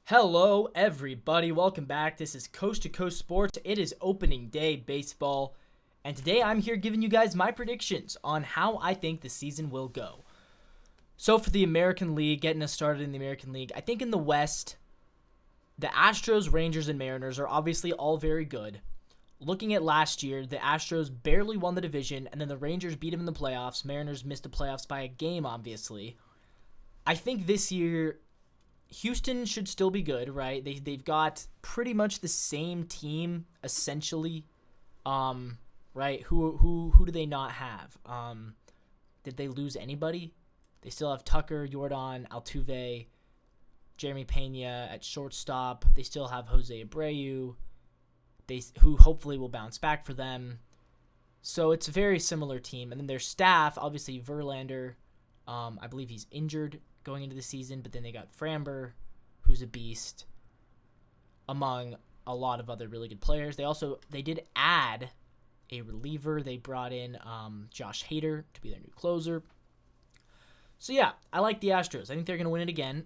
Hello, everybody. Welcome back. This is Coast to Coast Sports. It is opening day baseball, and today I'm here giving you guys my predictions on how I think the season will go. So, for the American League, getting us started in the American League, I think in the West, the Astros, Rangers, and Mariners are obviously all very good. Looking at last year, the Astros barely won the division, and then the Rangers beat them in the playoffs. Mariners missed the playoffs by a game, obviously. I think this year Houston should still be good, right? They've got pretty much the same team essentially. Right? Who do they not have? Did they lose anybody? They still have Tucker, Jordan, Altuve, Jeremy Pena at shortstop. They still have Jose Abreu, who hopefully will bounce back for them. So it's a very similar team. And then their staff, obviously Verlander, I believe he's injured going into the season, but then they got Framber, who's a beast, among a lot of other really good players. They did add a reliever. They brought in Josh Hader to be their new closer. So yeah, I like the Astros. I think they're going to win it again.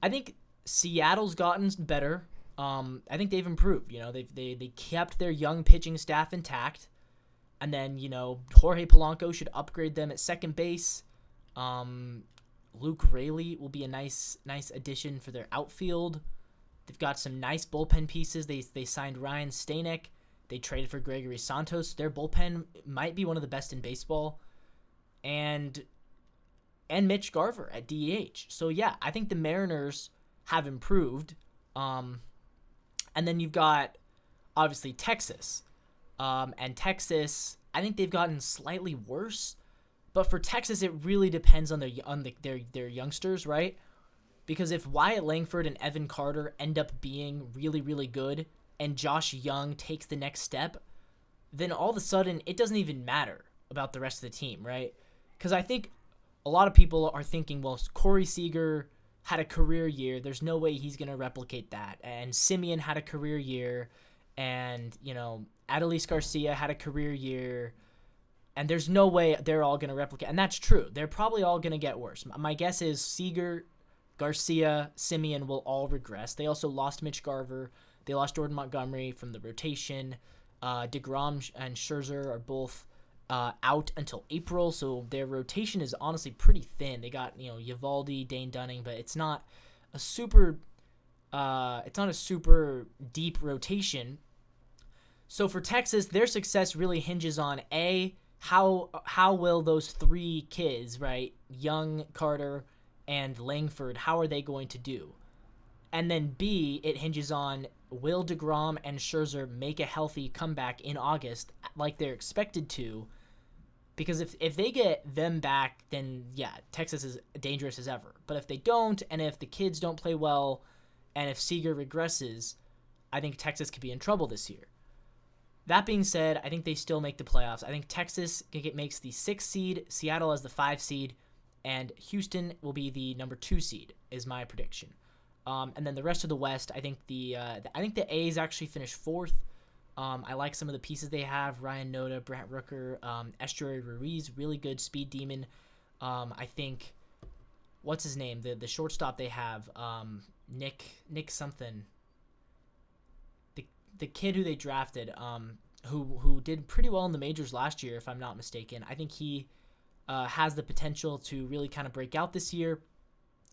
I think Seattle's gotten better. I think they've improved. They kept their young pitching staff intact, and then Jorge Polanco should upgrade them at second base. Luke Raley will be a nice addition for their outfield. They've got some nice bullpen pieces. They signed Ryan Stanek. They traded for Gregory Santos. Their bullpen might be one of the best in baseball. And Mitch Garver at DH. So yeah, I think the Mariners have improved. And then you've got obviously Texas. And Texas, I think they've gotten slightly worse. But for Texas, it really depends on their youngsters, right? Because if Wyatt Langford and Evan Carter end up being really, really good and Josh Young takes the next step, then all of a sudden it doesn't even matter about the rest of the team, right? Because I think a lot of people are thinking, well, Corey Seager had a career year. There's no way he's going to replicate that. And Simeon had a career year. And, Adolis Garcia had a career year. And there's no way they're all going to replicate. And that's true. They're probably all going to get worse. My guess is Seager, Garcia, Simeon will all regress. They also lost Mitch Garver. They lost Jordan Montgomery from the rotation. DeGrom and Scherzer are both out until April. So their rotation is honestly pretty thin. They got, Eovaldi, Dane Dunning, but it's not a super deep rotation. So for Texas, their success really hinges on how will those three kids, right, Young, Carter, and Langford, how are they going to do? And then B, it hinges on will DeGrom and Scherzer make a healthy comeback in August like they're expected to? Because if they get them back, then yeah, Texas is dangerous as ever. But if they don't, and if the kids don't play well, and if Seager regresses, I think Texas could be in trouble this year. That being said, I think they still make the playoffs. I think Texas makes the 6th seed, Seattle as the 5 seed, and Houston will be the number 2 seed, is my prediction. And then the rest of the West, I think the A's actually finish 4th. I like some of the pieces they have: Ryan Noda, Brent Rooker, Estuary Ruiz, really good speed demon. I think what's his name? The shortstop they have, Nick something. The kid who they drafted, who did pretty well in the majors last year, if I'm not mistaken. I think he has the potential to really kind of break out this year,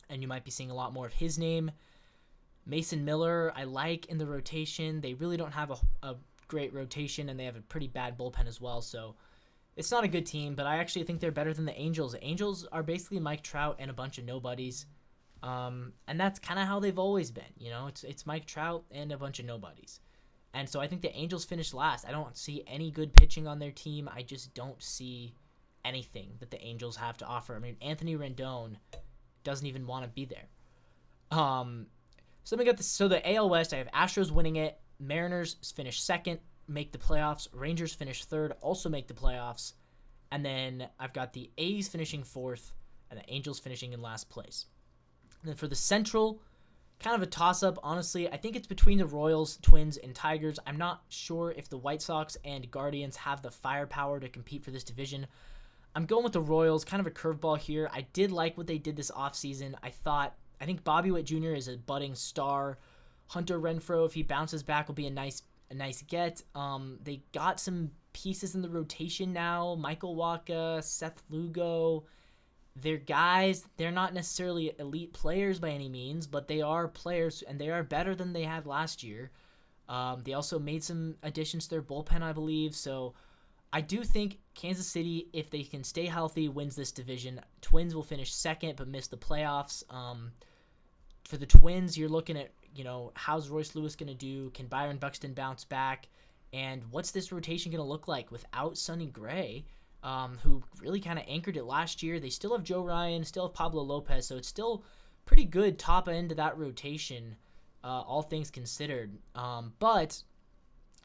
and you might be seeing a lot more of his name. Mason Miller, I like in the rotation. They really don't have a great rotation, and they have a pretty bad bullpen as well, so it's not a good team, but I actually think they're better than the Angels. The Angels are basically Mike Trout and a bunch of nobodies, and that's kind of how they've always been. It's Mike Trout and a bunch of nobodies. And so I think the Angels finished last. I don't see any good pitching on their team. I just don't see anything that the Angels have to offer. I mean, Anthony Rendon doesn't even want to be there. So let me get this. So the AL West, I have Astros winning it. Mariners finish 2nd, make the playoffs. Rangers finish 3rd, also make the playoffs. And then I've got the A's finishing 4th and the Angels finishing in last place. And then for the Central, kind of a toss-up, honestly. I think it's between the Royals, Twins, and Tigers. I'm not sure if the White Sox and Guardians have the firepower to compete for this division. I'm going with the Royals, kind of a curveball here. I did like what they did this offseason. I thought I think Bobby Witt Jr. is a budding star. Hunter Renfroe, if he bounces back, will be a nice get. They got some pieces in the rotation now. Michael Wacha, Seth Lugo. They're guys. They're not necessarily elite players by any means, but they are players, and they are better than they had last year. They also made some additions to their bullpen, I believe. So I do think Kansas City, if they can stay healthy, wins this division. Twins will finish second but miss the playoffs. For the Twins, you're looking at, how's Royce Lewis going to do? Can Byron Buxton bounce back? And what's this rotation going to look like without Sonny Gray, who really kind of anchored it last year? They still have Joe Ryan, still have Pablo Lopez, so it's still pretty good top end of that rotation, all things considered. But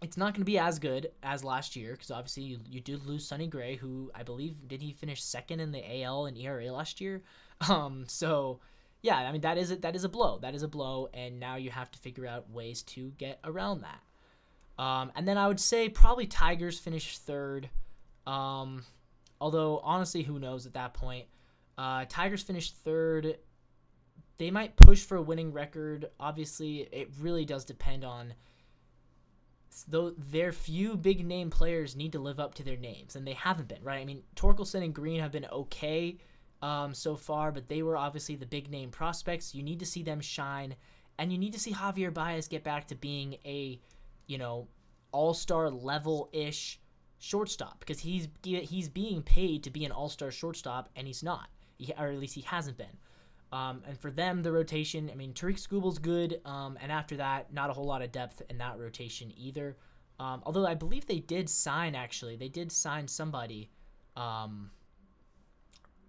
it's not going to be as good as last year because obviously you did lose Sonny Gray, who I believe, did he finish second in the AL in ERA last year? So yeah, I mean, that is a blow. That is a blow, and now you have to figure out ways to get around that. And then I would say probably Tigers finish third. Although, honestly, who knows at that point. Tigers finish third. They might push for a winning record. Obviously, it really does depend on... Though their few big-name players need to live up to their names, and they haven't been, right? I mean, Torkelson and Green have been okay so far, but they were obviously the big-name prospects. You need to see them shine, and you need to see Javier Baez get back to being a, all-star level-ish shortstop, because he's being paid to be an all-star shortstop, and he's not, or at least he hasn't been. And for them, the rotation, I mean, Tariq Skubal's good, and after that, not a whole lot of depth in that rotation either. Although I believe they did sign somebody,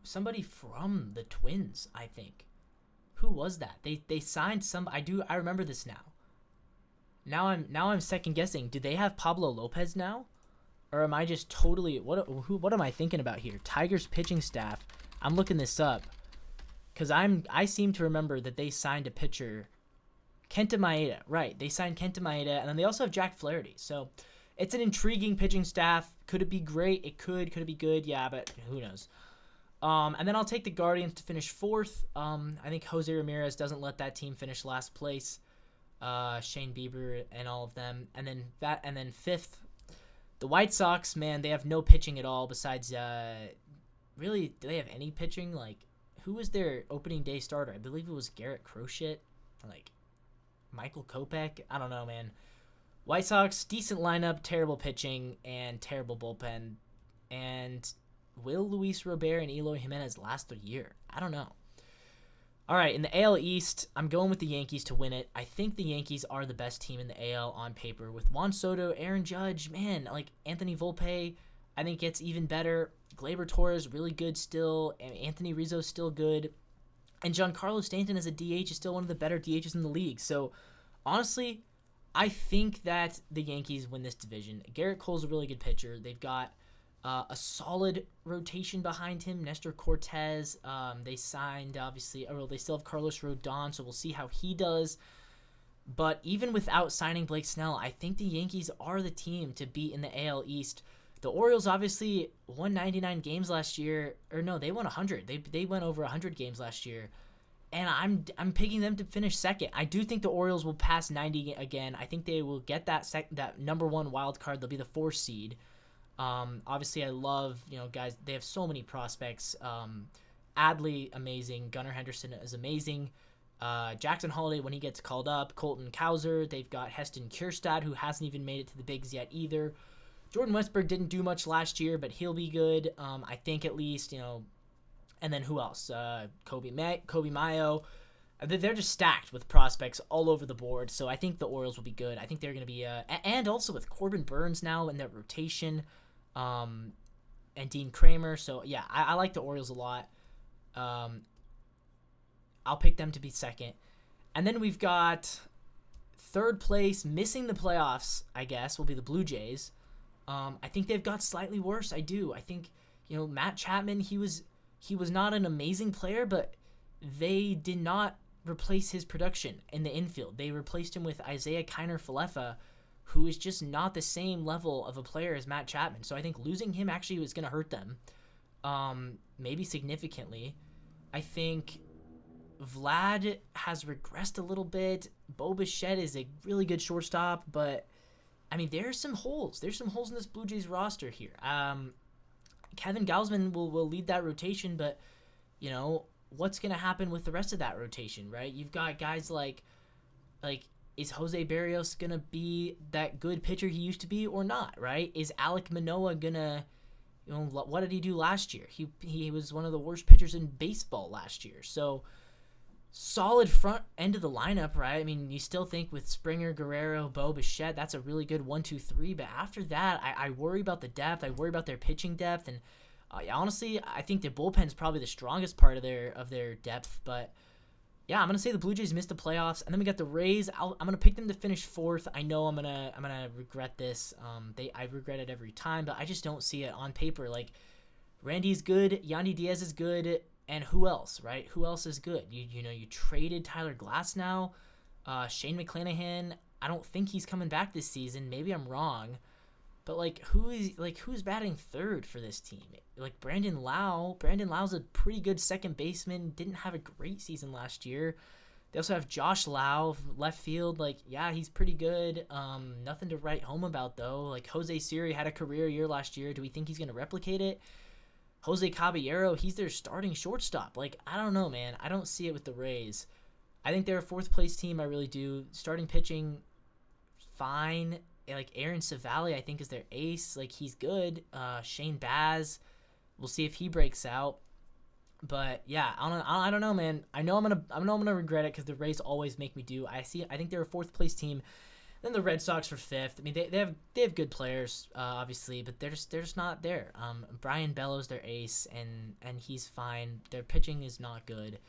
somebody from the Twins, I think. Who was that? They signed some. I remember this now. Now I'm second guessing. Do they have Pablo Lopez now, or am I just totally what am I thinking about here? Tigers pitching staff. I'm looking this up. Because I seem to remember that they signed a pitcher, Kenta Maeda. Right, they signed Kenta Maeda, and then they also have Jack Flaherty. So it's an intriguing pitching staff. Could it be great? It could. Could it be good? Yeah, but who knows? And then I'll take the Guardians to finish fourth. I think Jose Ramirez doesn't let that team finish last place. Shane Bieber and all of them. And then fifth, the White Sox, man, they have no pitching at all besides, really, do they have any pitching? Like, who was their opening day starter? I believe it was Garrett Crochet, like Michael Kopech. I don't know, man. White Sox, decent lineup, terrible pitching, and terrible bullpen. And will Luis Robert and Eloy Jimenez last the year? I don't know. All right, in the AL East, I'm going with the Yankees to win it. I think the Yankees are the best team in the AL on paper. With Juan Soto, Aaron Judge, man, like Anthony Volpe, I think gets even better. Gleyber Torres, really good still. Anthony Rizzo, still good. And Giancarlo Stanton as a DH is still one of the better DHs in the league. So, honestly, I think that the Yankees win this division. Garrett Cole's a really good pitcher. They've got a solid rotation behind him. Nestor Cortez, they signed, obviously. They still have Carlos Rodon, so we'll see how he does. But even without signing Blake Snell, I think the Yankees are the team to beat in the AL East. The Orioles obviously won 99 games last year, or no, they won 100. They went over 100 games last year, and I'm picking them to finish second. I do think the Orioles will pass 90 again. I think they will get that number one wild card. They'll be the 4th seed. Obviously, I love guys. They have so many prospects. Adley, amazing. Gunnar Henderson is amazing. Jackson Holiday when he gets called up. Colton Cowser. They've got Heston Kjerstad, who hasn't even made it to the bigs yet either. Jordan Westburg didn't do much last year, but he'll be good, I think at least, And then who else? Kobe Mayo. They're just stacked with prospects all over the board, so I think the Orioles will be good. I think they're going to be and also with Corbin Burns now in their rotation, and Dean Kramer. So, yeah, I like the Orioles a lot. I'll pick them to be second. And then we've got third place, missing the playoffs, I guess, will be the Blue Jays. I think they've got slightly worse. I do. I think, Matt Chapman, he was not an amazing player, but they did not replace his production in the infield. They replaced him with Isaiah Kiner-Falefa, who is just not the same level of a player as Matt Chapman. So I think losing him actually was going to hurt them, maybe significantly. I think Vlad has regressed a little bit. Bo Bichette is a really good shortstop, but I mean, there's some holes. There's some holes in this Blue Jays roster here. Kevin Gausman will lead that rotation, but what's gonna happen with the rest of that rotation, right? You've got guys like is Jose Barrios gonna be that good pitcher he used to be or not, right? Is Alek Manoah gonna, what did he do last year? He was one of the worst pitchers in baseball last year. So solid front end of the lineup, right? I mean, you still think with Springer, Guerrero, Bo Bichette, that's a really good 1-2-3. But after that, I worry about the depth. I worry about their pitching depth, and honestly, I think the bullpen is probably the strongest part of their depth. But yeah, I'm gonna say the Blue Jays missed the playoffs, and then we got the Rays. I'm gonna pick them to finish 4th. I know I'm gonna regret this. I regret it every time, but I just don't see it on paper. Like, Randy's good, Yandy Diaz is good, and who else, right? Who else is good? You traded Tyler Glass now. Shane McClanahan, I don't think he's coming back this season. Maybe I'm wrong. But who's batting 3rd for this team? Like Brandon Lau. Brandon Lau's a pretty good second baseman. Didn't have a great season last year. They also have Josh Lau, left field. Like, yeah, he's pretty good. Nothing to write home about though. Like, Jose Siri had a career year last year. Do we think he's gonna replicate it? Jose Caballero, he's their starting shortstop. Like, I don't know, man. I don't see it with the Rays. I think they're a 4th place team. I really do. Starting pitching, fine. Like, Aaron Savali, I think, is their ace. Like, he's good. Shane Baz, we'll see if he breaks out. But yeah, I don't know, man. I know I'm gonna regret it because the Rays always make me do. I think they're a 4th place team. Then the Red Sox for 5th. I mean, they have good players, obviously, but they're just not there. Brian Bellows, their ace, and he's fine. Their pitching is not good.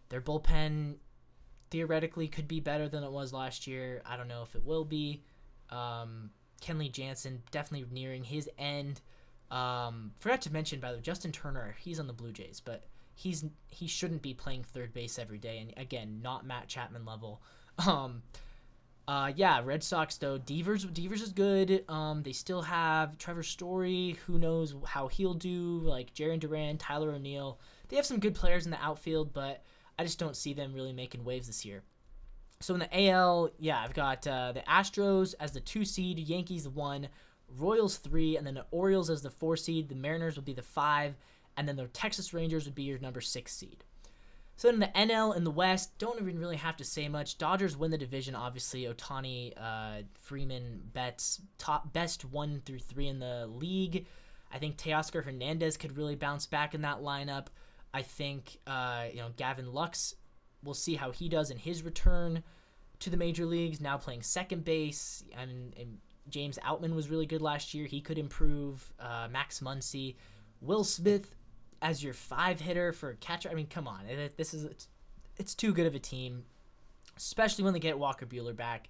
Their bullpen theoretically could be better than it was last year. I don't know if it will be. Kenley Jansen definitely nearing his end. Forgot to mention, by the way, Justin Turner. He's on the Blue Jays, but he shouldn't be playing 3rd base every day. And again, not Matt Chapman level. Yeah, Red Sox though. Devers is good. They still have Trevor Story. Who knows how he'll do? Like Jarren Duran, Tyler O'Neill. They have some good players in the outfield, but I just don't see them really making waves this year. So in the AL, yeah, I've got the Astros as the 2 seed, Yankees the 1, Royals 3, and then the Orioles as the 4 seed. The Mariners will be the 5, and then the Texas Rangers would be your number 6 seed. So in the NL in the West, don't even really have to say much. Dodgers win the division, obviously. Ohtani, Freeman, Betts, best 1 through 3 in the league. I think Teoscar Hernandez could really bounce back in that lineup. I think Gavin Lux, we'll see how he does in his return to the major leagues, now playing second base. And James Outman was really good last year. He could improve. Max Muncy. Will Smith as your 5-hitter for a catcher. I mean, come on. It's too good of a team, especially when they get Walker Buehler back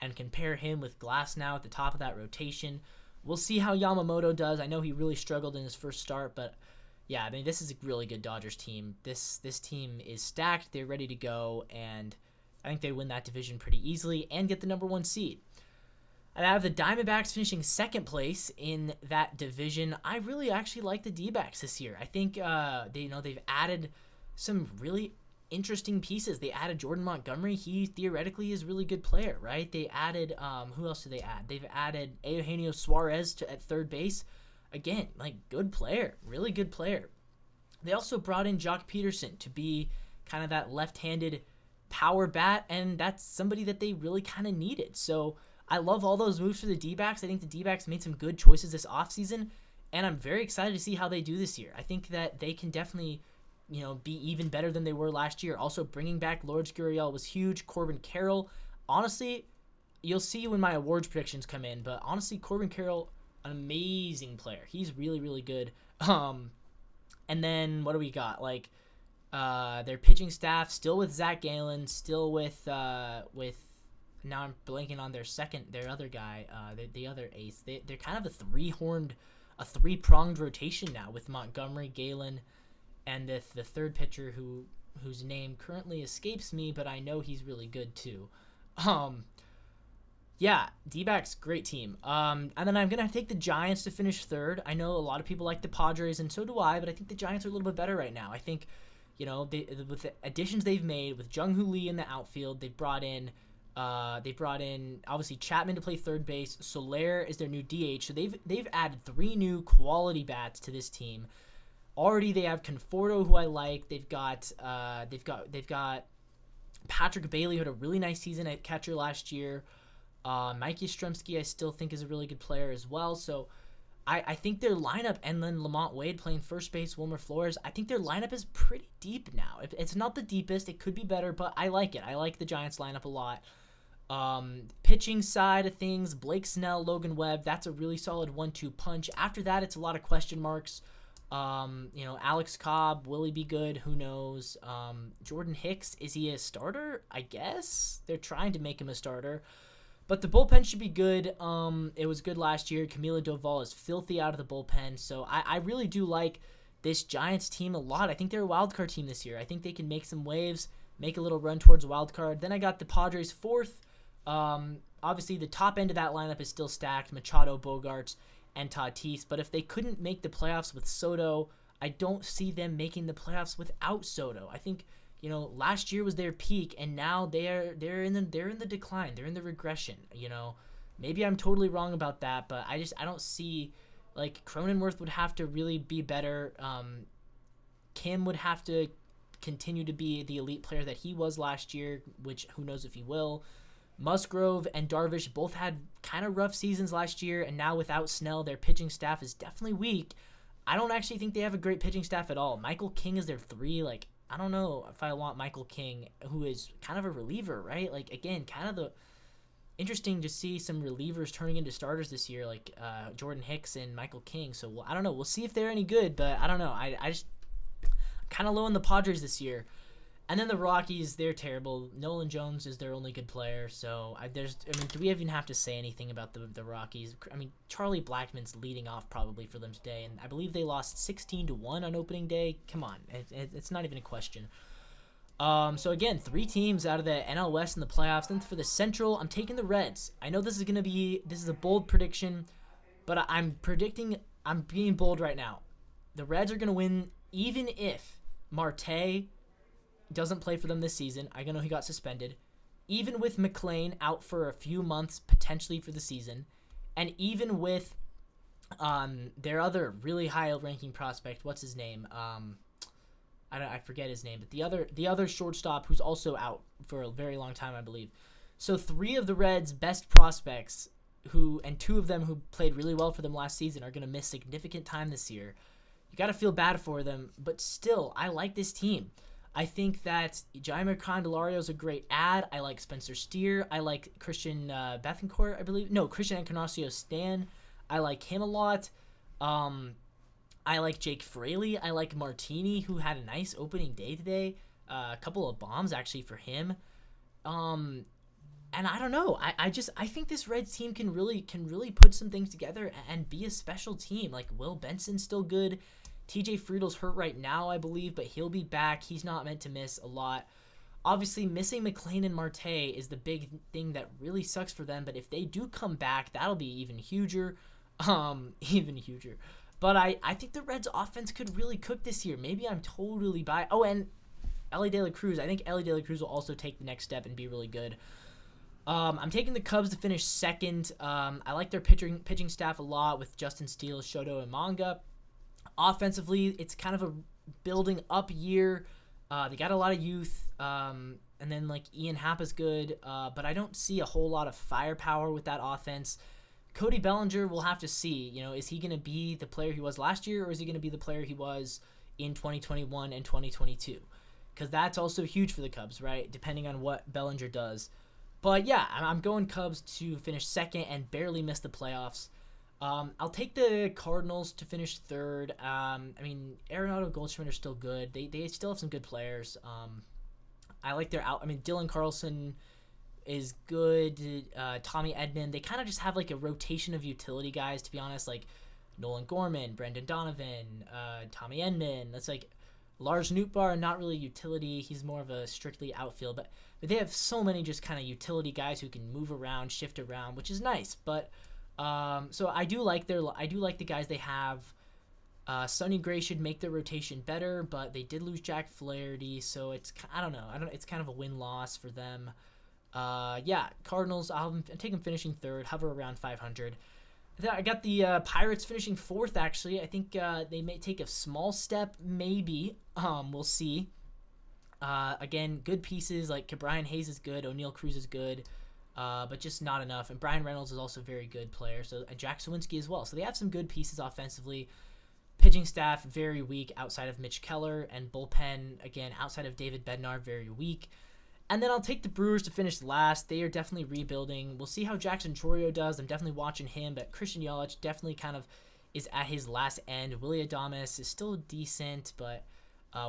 and compare him with Glass now at the top of that rotation. We'll see how Yamamoto does. I know he really struggled in his first start, but yeah, I mean, this is a really good Dodgers team. This team is stacked. They're ready to go, and I think they win that division pretty easily and get the number 1 seed. I have the Diamondbacks finishing 2nd place in that division. I really actually like the D-backs this year. I think they've added some really interesting pieces. They added Jordan Montgomery. He theoretically is a really good player, right? They added who else did they add? They've added Eugenio Suarez at 3rd base. Again, like, good player, really good player. They also brought in Jock Peterson to be kind of that left-handed power bat, and that's somebody that they really kind of needed. So I love all those moves for the D-backs. I think the D-backs made some good choices this offseason, and I'm very excited to see how they do this year. I think that they can definitely, be even better than they were last year. Also, bringing back Lourdes Gurriel was huge. Corbin Carroll, honestly, you'll see when my awards predictions come in, but honestly, Corbin Carroll, an amazing player. He's really, really good. And then what do we got? Like, their pitching staff still with Zach Gallen, still with now I'm blanking on their other guy, the other ace. They're kind of a 3-pronged rotation now with Montgomery, Gallen, and the third pitcher whose name currently escapes me, but I know he's really good too. Yeah, D-backs, great team. And then I'm going to take the Giants to finish 3rd. I know a lot of people like the Padres, and so do I, but I think the Giants are a little bit better right now. I think With the additions they've made with Jung-Hoo Lee in the outfield, they've brought in obviously Chapman to play third base. Soler is their new DH. So they've added 3 new quality bats to this team. Already they have Conforto, who I like. They've got Patrick Bailey, who had a really nice season at catcher last year. Mike Yastrzemski I still think is a really good player as well. So I think their lineup, and then Lamont Wade playing first base, Wilmer Flores, I think their lineup is pretty deep now. It's not the deepest. It could be better, but I like it. I like the Giants lineup a lot. Pitching side of things, Blake Snell, Logan Webb, that's a really solid 1-2 punch. After that, it's a lot of question marks. Alex Cobb, will he be good? Who knows? Jordan Hicks, is he a starter? I guess. They're trying to make him a starter. But the bullpen should be good. It was good last year. Camilo Doval is filthy out of the bullpen. So I really do like this Giants team a lot. I think they're a wild card team this year. I think they can make some waves, make a little run towards a wild card. Then I got the Padres 4th. Obviously, the top end of that lineup is still stacked. Machado, Bogarts, and Tatis. But if they couldn't make the playoffs with Soto, I don't see them making the playoffs without Soto. I think last year was their peak, and now they're in the decline. They're in the regression. Maybe I'm totally wrong about that, but I don't see, like, Cronenworth would have to really be better. Kim would have to continue to be the elite player that he was last year, which who knows if he will. Musgrove and Darvish both had kind of rough seasons last year, and now without Snell, their pitching staff is definitely weak. I don't actually think they have a great pitching staff at all. Michael King is their 3. Like, I don't know if I want Michael King, who is kind of a reliever, right? Like, again, kind of the interesting to see some relievers turning into starters this year, like Jordan Hicks and Michael King. So, I don't know. We'll see if they're any good, but I don't know. I'm kind of low on the Padres this year. And then the Rockies, they're terrible. Nolan Jones is their only good player. So, do we even have to say anything about the Rockies? I mean, Charlie Blackmon's leading off probably for them today. And I believe they lost 16-1 on opening day. Come on. It's not even a question. So, again, 3 teams out of the NL West in the playoffs. Then for the Central, I'm taking the Reds. I know this is a bold prediction, but I'm being bold right now. The Reds are going to win even if Marte doesn't play for them this season. I know he got suspended. Even with McClain out for a few months, potentially for the season, and even with their other really high-ranking prospect, what's his name? I forget his name, but the other shortstop who's also out for a very long time, I believe. So 3 of the Reds' best prospects, and 2 of them who played really well for them last season, are going to miss significant time this year. You got to feel bad for them, but still, I like this team. I think that Jaimer Candelario is a great ad. I like Spencer Steer. I like Christian Bethancourt, I believe. No, Christian Encarnacion-Stan. I like him a lot. I like Jake Fraley. I like Martini, who had a nice opening day today. A couple of bombs, actually, for him. And I don't know. I think this Reds team can really put some things together and be a special team. Like, Will Benson's still good. TJ Friedel's hurt right now, I believe, but he'll be back. He's not meant to miss a lot. Obviously, missing McClain and Marte is the big thing that really sucks for them, but if they do come back, that'll be even huger. Even huger. But I think the Reds' offense could really cook this year. Maybe I'm totally biased. Oh, and Elly De La Cruz. I think Elly De La Cruz will also take the next step and be really good. I'm taking the Cubs to finish second. I like their pitching staff a lot with Justin Steele, Shoto, and Manga. Offensively, it's kind of a building up year. They got a lot of youth, and then like Ian Happ is good, but I don't see a whole lot of firepower with that offense. Cody Bellinger, we'll have to see. Is he going to be the player he was last year, or is he going to be the player he was in 2021 and 2022? Because that's also huge for the Cubs, right? Depending on what Bellinger does. But yeah, I'm going Cubs to finish second and barely miss the playoffs. I'll take the Cardinals to finish third. Arenado, Goldschmidt are still good. They still have some good players. I like their out. Dylan Carlson is good. Tommy Edman. They kind of just have like a rotation of utility guys, to be honest. Like Nolan Gorman, Brendan Donovan, Tommy Edman. That's like Lars Nootbaar, not really utility. He's more of a strictly outfield. But they have so many just kind of utility guys who can move around, shift around, which is nice. But so I do like the guys they have. Sonny Gray should make their rotation better, but they did lose Jack Flaherty, so I don't know. It's kind of a win-loss for them. Yeah, Cardinals, I'll take them finishing third, hover around 500. I got the Pirates finishing fourth, actually. I think they may take a small step, maybe. We'll see. Again, good pieces, like Brian Hayes is good, O'Neal Cruz is good, but just not enough. And Brian Reynolds is also a very good player, and Jack Sawinski as well. So they have some good pieces offensively. Pitching staff, very weak outside of Mitch Keller, and bullpen, again, outside of David Bednar, very weak. And then I'll take the Brewers to finish last. They are definitely rebuilding. We'll see how Jackson Chourio does. I'm definitely watching him, but Christian Yelich definitely kind of is at his last end. Willie Adames is still decent, but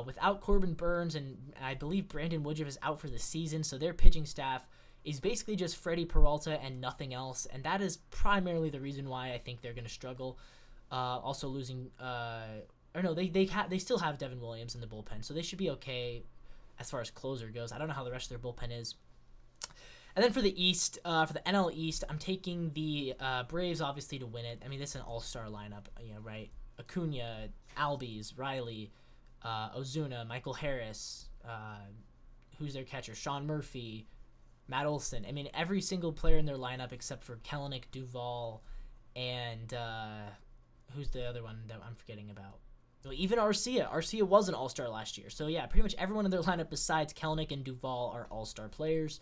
without Corbin Burns, and I believe Brandon Woodruff is out for the season, so their pitching staff is basically just Freddie Peralta and nothing else, and that is primarily the reason why I think they're going to struggle. Also losing, they still have Devin Williams in the bullpen, so they should be okay as far as closer goes. I don't know how the rest of their bullpen is. And then for the East, for the NL East, I'm taking the Braves, obviously, to win it. I mean, this is an all-star lineup, right? Acuna, Albies, Riley, Ozuna, Michael Harris, who's their catcher? Sean Murphy, Matt Olson. I mean, every single player in their lineup except for Kelenic, Duvall, and who's the other one that I'm forgetting about? Well, even Arcia. Arcia was an all-star last year. So, yeah, pretty much everyone in their lineup besides Kelenic and Duvall are all-star players.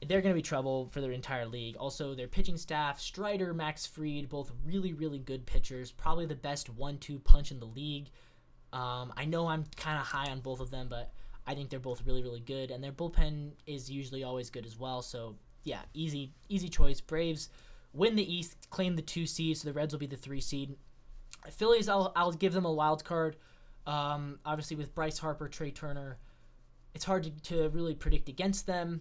They're going to be trouble for their entire league. Also, their pitching staff, Strider, Max Fried, both really, really good pitchers. Probably the best 1-2 punch in the league. I know I'm kind of high on both of them, but I think they're both really, really good. And their bullpen is usually always good as well. So, yeah, easy choice. Braves win the East, claim the 2 seed, so the Reds will be the 3 seed. Phillies, I'll give them a wild card. Obviously, with Bryce Harper, Trey Turner, it's hard to really predict against them.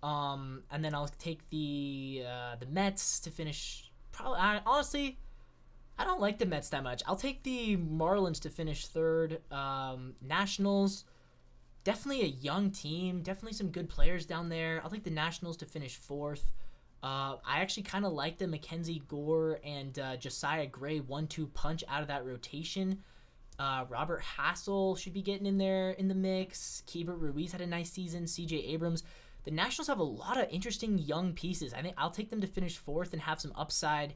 And then I'll take the Mets to finish. Honestly, I don't like the Mets that much. I'll take the Marlins to finish third. Nationals, definitely a young team. Definitely some good players down there. I'll take the Nationals to finish fourth. I actually kind of like the Mackenzie Gore and Josiah Gray 1-2 punch out of that rotation. Robert Hassel should be getting in there in the mix. Keibert Ruiz had a nice season. C.J. Abrams. The Nationals have a lot of interesting young pieces. I think I'll take them to finish fourth and have some upside.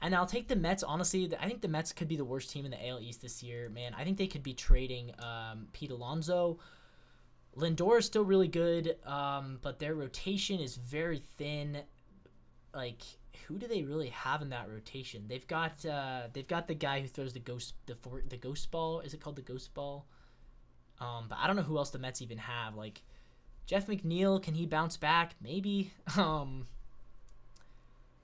And I'll take the Mets. Honestly, I think the Mets could be the worst team in the AL East this year. Man, I think they could be trading Pete Alonso. Lindor is still really good, but their rotation is very thin. Like, who do they really have in that rotation? They've got the guy who throws the ghost ball. Is it called the ghost ball? But I don't know who else the Mets even have. Like, Jeff McNeil, can he bounce back? Maybe.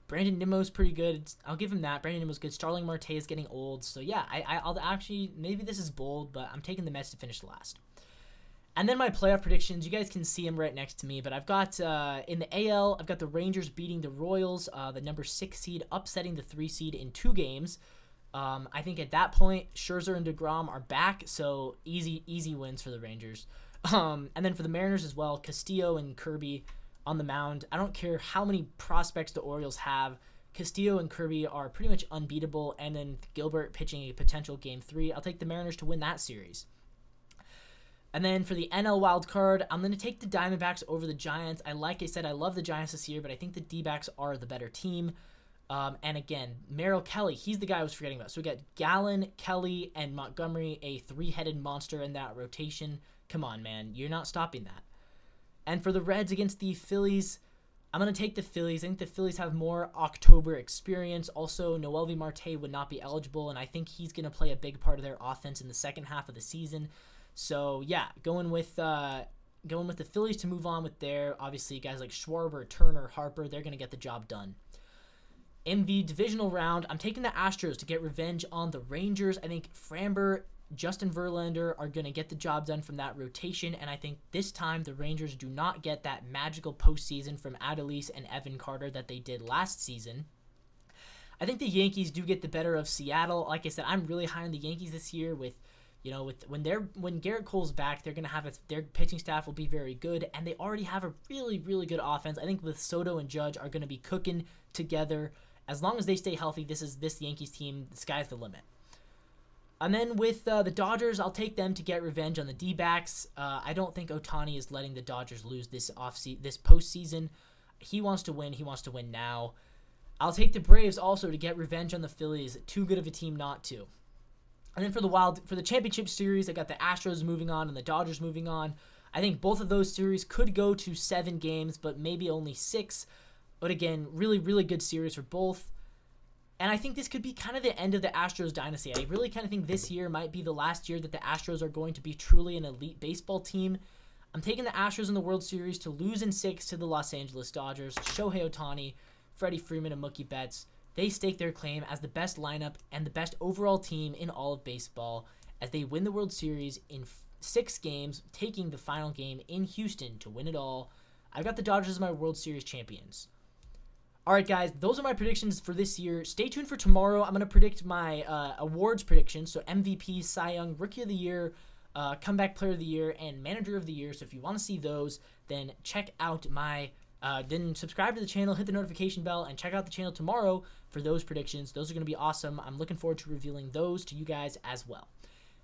Brandon Nimmo's pretty good. I'll give him that. Brandon Nimmo's good. Starling Marte is getting old. So, yeah, I'll actually, maybe this is bold, but I'm taking the Mets to finish last. And then my playoff predictions, you guys can see them right next to me, but I've got, in the AL, I've got the Rangers beating the Royals, the number 6 seed, upsetting the 3 seed in 2 games. I think at that point, Scherzer and DeGrom are back, so easy wins for the Rangers. And then for the Mariners as well, Castillo and Kirby on the mound. I don't care how many prospects the Orioles have. Castillo and Kirby are pretty much unbeatable, and then Gilbert pitching a potential Game 3. I'll take the Mariners to win that series. And then for the NL wild card, I'm going to take the Diamondbacks over the Giants. Like I said, I love the Giants this year, but I think the D-backs are the better team. And again, Merrill Kelly, he's the guy I was forgetting about. So we got Gallen, Kelly, and Montgomery, a 3-headed monster in that rotation. Come on, man. You're not stopping that. And for the Reds against the Phillies, I'm going to take the Phillies. I think the Phillies have more October experience. Also, Noelvi Marte would not be eligible, and I think he's going to play a big part of their offense in the second half of the season. So, yeah, going with the Phillies to move on with their, obviously, guys like Schwarber, Turner, Harper, they're going to get the job done. In the divisional round, I'm taking the Astros to get revenge on the Rangers. I think Framber, Justin Verlander are going to get the job done from that rotation, and I think this time the Rangers do not get that magical postseason from Adolis and Evan Carter that they did last season. I think the Yankees do get the better of Seattle. Like I said, I'm really high on the Yankees this year with when Garrett Cole's back, they're gonna have their pitching staff will be very good, and they already have a really, really good offense. I think with Soto and Judge are gonna be cooking together. As long as they stay healthy, this Yankees team, the sky's the limit. And then with the Dodgers, I'll take them to get revenge on the D-backs. I don't think Ohtani is letting the Dodgers lose this postseason. He wants to win. He wants to win now. I'll take the Braves also to get revenge on the Phillies. Too good of a team not to. And then for the championship series, I got the Astros moving on and the Dodgers moving on. I think both of those series could go to 7 games, but maybe only 6. But again, really, really good series for both. And I think this could be kind of the end of the Astros dynasty. I really kind of think this year might be the last year that the Astros are going to be truly an elite baseball team. I'm taking the Astros in the World Series to lose in 6 to the Los Angeles Dodgers. Shohei Ohtani, Freddie Freeman, and Mookie Betts, they stake their claim as the best lineup and the best overall team in all of baseball as they win the World Series in 6 games, taking the final game in Houston to win it all. I've got the Dodgers as my World Series champions. All right, guys, those are my predictions for this year. Stay tuned for tomorrow. I'm going to predict my awards predictions, so MVP, Cy Young, Rookie of the Year, Comeback Player of the Year, and Manager of the Year. So if you want to see those, then check out then subscribe to the channel, hit the notification bell, and check out the channel tomorrow for those predictions. Those are going to be awesome. I'm looking forward to revealing those to you guys as well.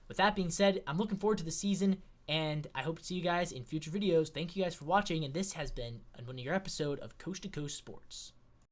With that being said, I'm looking forward to the season, and I hope to see you guys in future videos. Thank you guys for watching, and this has been another episode of Coast to Coast Sports.